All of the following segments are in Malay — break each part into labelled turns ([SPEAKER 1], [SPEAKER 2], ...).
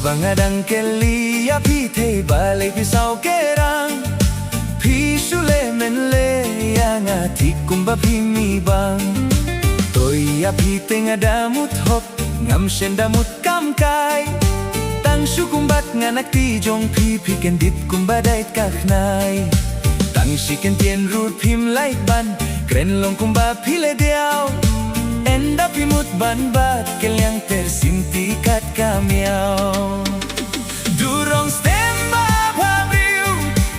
[SPEAKER 1] Bangadang keli api te balai pisau kerang Pisule menle yang ati kumba pimi bang Toi api tengah damut hop ngam shen damut kam kai Tang shu kumbat nganak ti jong pi piken dit kumba dait kaknai Tang shiken tien rut pim laik ban kren long kumba pile diao Enda pimut ban bat kel yang tersinti kat kamiau Durong stemba pabriu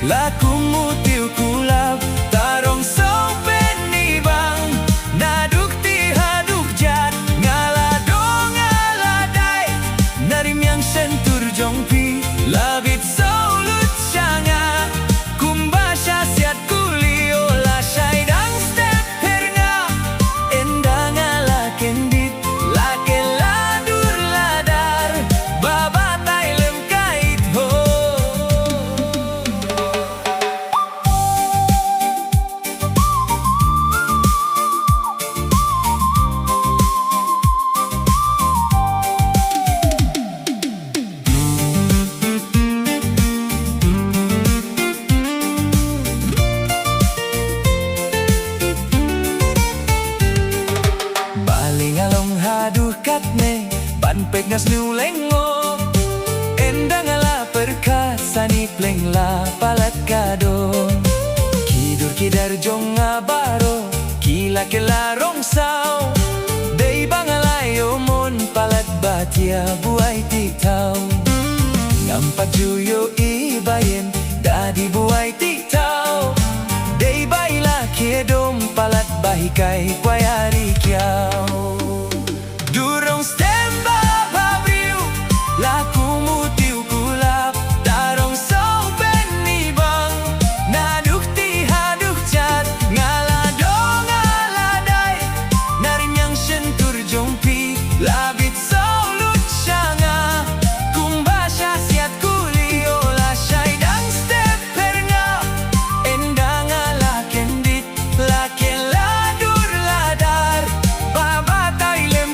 [SPEAKER 1] laku mutiu kulap tarong sau peni bang naduk ti haduk jat ngaladong ngaladai narim yang sentur jongpi labit saulut syanga kumbasya siat kulio la syaidang step herna endang ala kendit lake ladur ladar baba tailem kait ho ban pek ngas nu lengo endang ala perkasa ni pleng la palat kado kidur kidar jong abaro kila kela rong sao dei bangalayo mon palat batia buai titau nampak juyo ibayen dadi buai titau dei baila kedom palat bahikai kwayari kiau Durong stemba pabriu laku mutiu kulap tarong sau peni bang naduk ti haduk cat ngaladong ngaladai narim yang sentur jongpi labit saulut syanga kumbasya siat kulio la syaidang step perna endang ala kendit lake ladur ladar baba tailem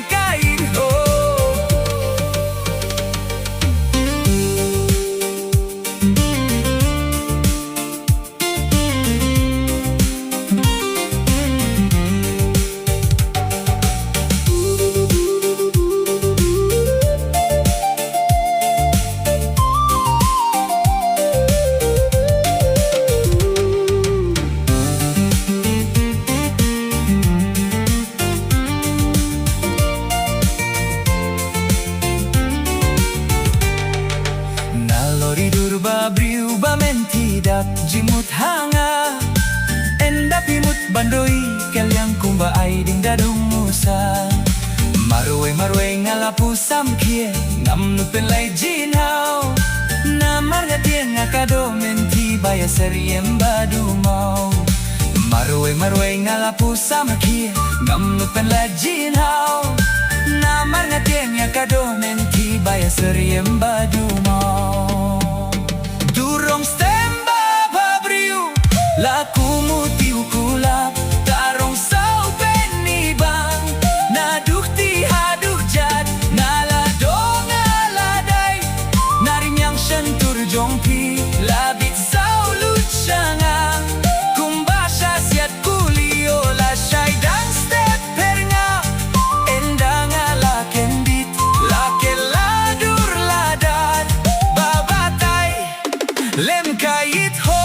[SPEAKER 1] Babriu bamen tidak jimut hanga enda pimut bandoi kel yang kumba aiding dadung musa marwe ngalapu samkie ngam nupen lai jinau namar ngatien ngakado menti baya seriem badu mau marwe ngalapu samkie ngam nupen lai jinau namar ngatien ngakado menti baya seriem badu mau Durong stemba pabriu laku mutiu kulap tarong sau peni bang naduk ti haduk jat ngaladong ngaladai narim yang sentur jongpi labit saulut syanga kumbasya siat kulio la syaidang step perna endang ala kendit lake ladur ladar babatai lem kait ho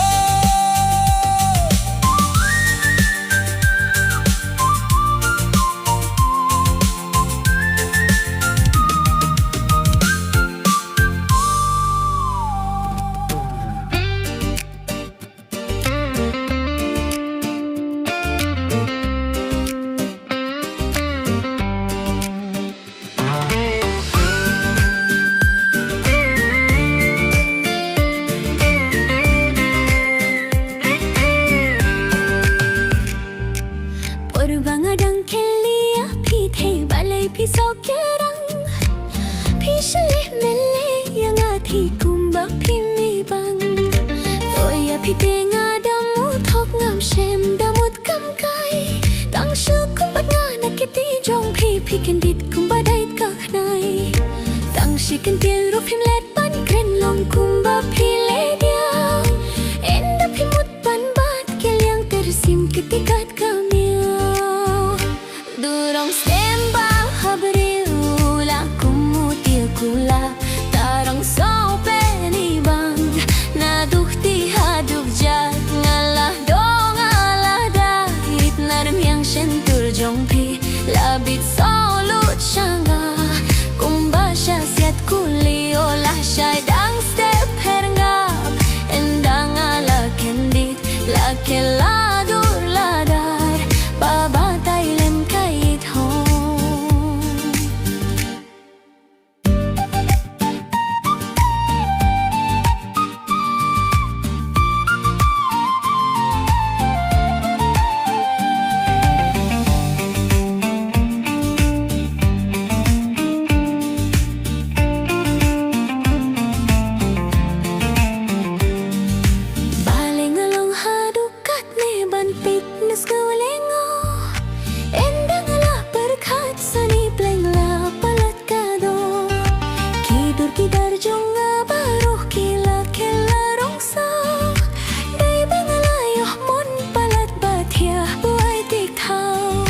[SPEAKER 2] Bangadang kelia pi te balai pisau kerang Pisulih mele yang ati kumba pimi bang Toya pi tengah damut hok ngam shem damut kam kai Tang shu kumbat nganak kiti jong pi piken dit kumba dait kaknai Tang shiken tiel rupim let labit solut syanga kumbasya siat kuli olah syadang step herngap endang ala kendit lakeladur ladar baba tailem kait home. Fitness kawalengo endang ala berkat sani plengla palat kado kidur kidar jonga baruh kila kela rongsa dai bangala yoh mon palat bathia buai tik thau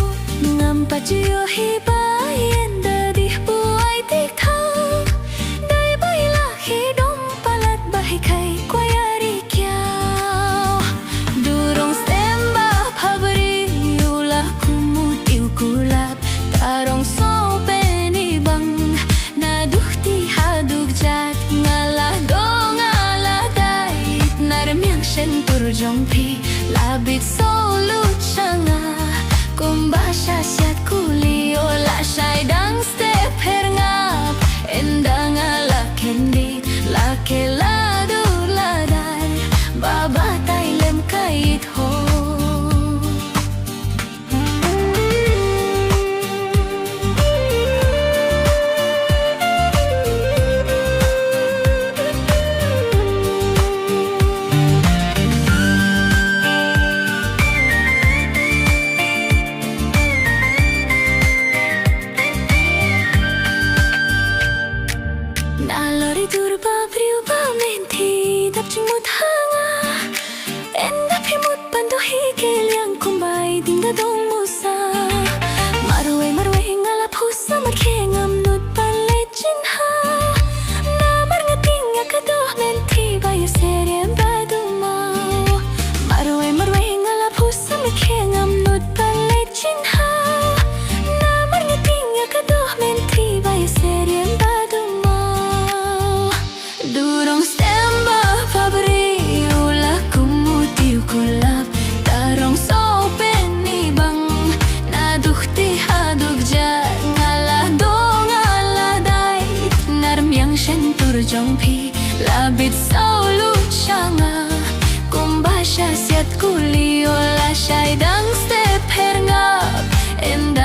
[SPEAKER 2] ngam pachiyo hibai enda dih buai tik thau dai baila hidom palat bahi khai kwayari kyau durong kulap tarong so penibang naduhti hadug jat ngalah dong ala dait narmyang sentur jongpi labit solut syanga kumbasya siat kuli olah syaidang step herngap endang ala kendi lakeladur ladar baba tailem kait ho. Nalori turba priuba menti dapching muthanga enda phimut pandohi kelyang kumbai dinga dong musa marwe ngala phusa makhengam nut palle chinha namar ngating akadoh menti bay serem badumau marwe ngala phusa makhengam nut palle chinha namar ngating akadoh menti bay serem durong stemba pabri ulah kumutiu kulap tarong so penibang naduhti hadug jat ngalah dong ala dait narmyang sentur jongpi labit solut syanga kumbasya siat kuli olah syaidang step herngap enda